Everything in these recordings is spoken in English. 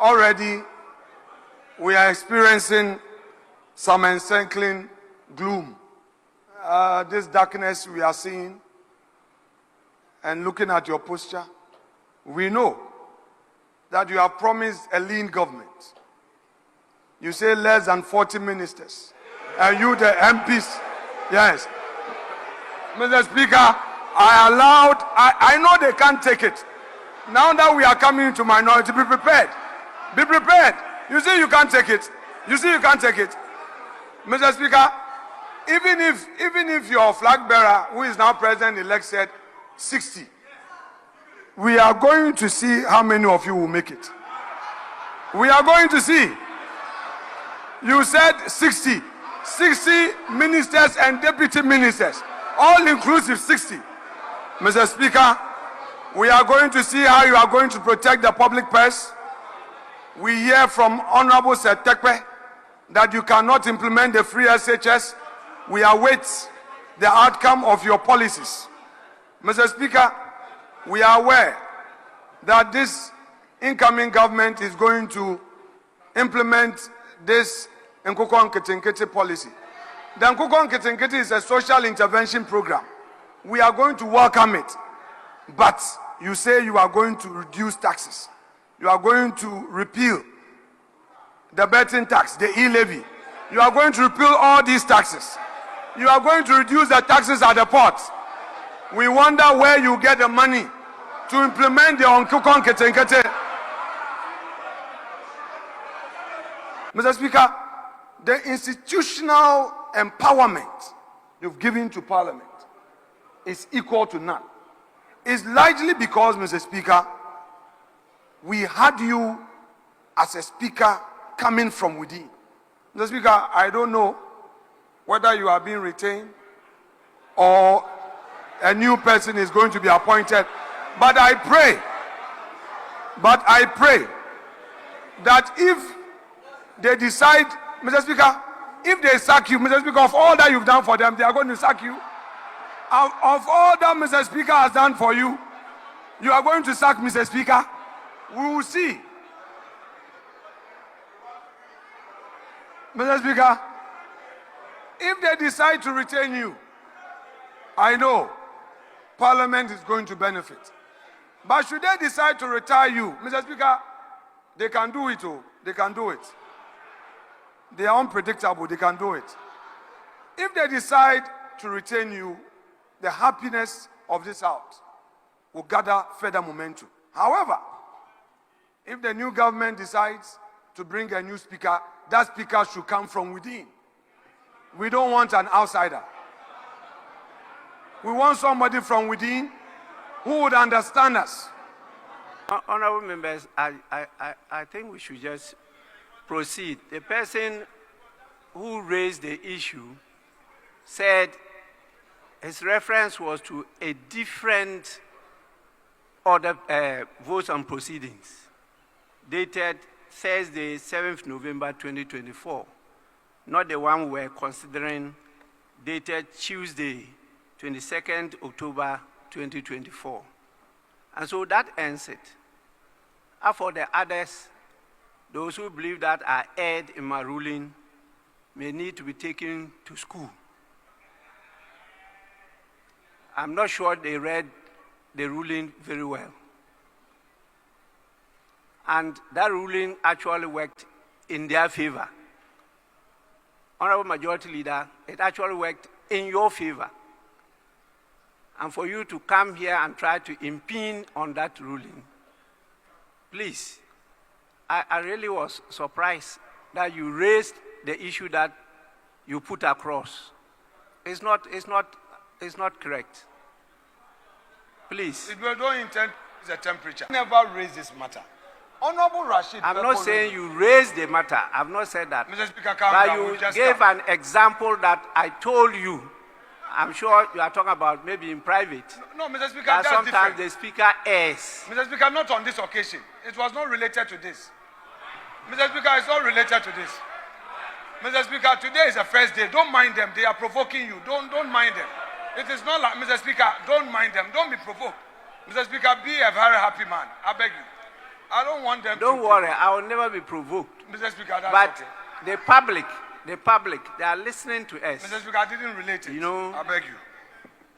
already we are experiencing some encircling gloom. This darkness we are seeing, and looking at your posture, we know that you have promised a lean government. You say less than 40 ministers. And you, the MPs, yes. Mr. Speaker, I know they can't take it. Now that we are coming to minority, be prepared. Be prepared. You see you can't take it. You see you can't take it. Mr. Speaker, even if your flag bearer, who is now president-elect, said 60, we are going to see how many of you will make it. We are going to see. You said 60. 60 ministers and deputy ministers, all inclusive 60. Mr. Speaker, we are going to see how you are going to protect the public purse. We hear from Honorable Sh0cking that you cannot implement the free SHS. We await the outcome of your policies. Mr. Speaker, we are aware that this incoming government is going to implement this Sh0cking policy. The Sh0cking is a social intervention program. We are going to welcome it. But you say you are going to reduce taxes. You are going to repeal the betting tax, the e-levy. You are going to repeal all these taxes. You are going to reduce the taxes at the port. We wonder where you get the money to implement the Sh0cking. Mr. Speaker, the institutional empowerment you've given to Parliament is equal to none. It's largely because, Mr. Speaker, we had you as a speaker coming from within. Mr. Speaker, I don't know whether you are being retained or a new person is going to be appointed, but I pray that if they decide, Mr. Speaker, if they sack you, Mr. Speaker, of all that you've done for them, they are going to sack you. Of all that Mr. Speaker has done for you, you are going to sack Mr. Speaker. We will see. Mr. Speaker, if they decide to retain you, I know Parliament is going to benefit. But should they decide to retire you, Mr. Speaker, they can do it. Oh, they can do it. They are unpredictable. They can do it. If they decide to retain you, the happiness of this House will gather further momentum. However, if the new government decides to bring a new speaker, that speaker should come from within. We don't want an outsider. We want somebody from within who would understand us. Honorable members, I think we should just proceed. The person who raised the issue said his reference was to a different order, votes on proceedings, dated Thursday, 7th November 2024, not the one we're considering, dated Tuesday, 22nd October 2024. And so that ends it. As for the others, those who believe that are erred in my ruling may need to be taken to school. I'm not sure they read the ruling very well. And that ruling actually worked in their favor. Honorable Majority Leader, it actually worked in your favor. And for you to come here and try to impede on that ruling, please, I really was surprised that you raised the issue that you put across. It's not correct. Please. If you don't intend the temperature, never raise this matter. Honorable Rashid. I'm not saying you raised the matter. I've not said that. Mr. Speaker, calm but down. you gave an example that I told you. I'm sure you are talking about maybe in private. No, Mr. Speaker, that that's sometimes different. the speaker errs. Mr. Speaker, not on this occasion. It was not related to this. Mr. Speaker, it's not related to this. Mr. Speaker, today is the first day. Don't mind them. They are provoking you. Don't mind them. It is not like, Mr. Speaker, don't mind them. Don't be provoked. Mr. Speaker, be a very happy man. I beg you. I don't want them Don't to. worry, I will never be provoked. Mr. Speaker, that's But okay. the public, they are listening to us. Mr. Speaker, I didn't relate it. You know, I beg you.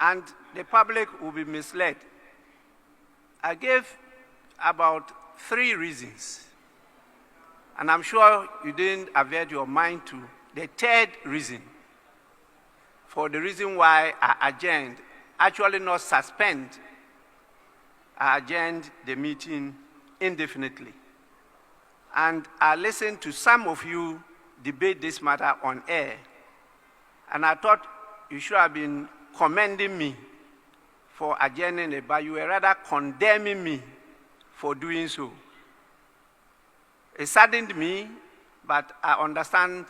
And the public will be misled. I gave about 3 reasons. And I'm sure you didn't avert your mind to the 3rd reason. For the reason why I adjourned, actually not suspend, I adjourned the meeting indefinitely. And I listened to some of you debate this matter on air. And I thought you should have been commending me for adjourning it, but you were rather condemning me for doing so. It saddened me, but I understand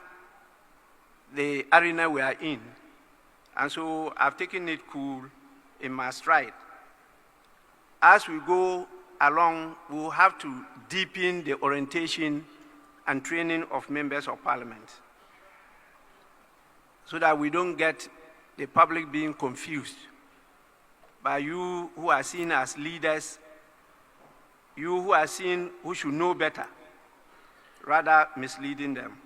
the arena we are in. And so I've taken it cool in my stride. As we go along, we'll have to deepen the orientation and training of members of parliament so that we don't get the public being confused by you who are seen as leaders, you who are seen who should know better, rather misleading them.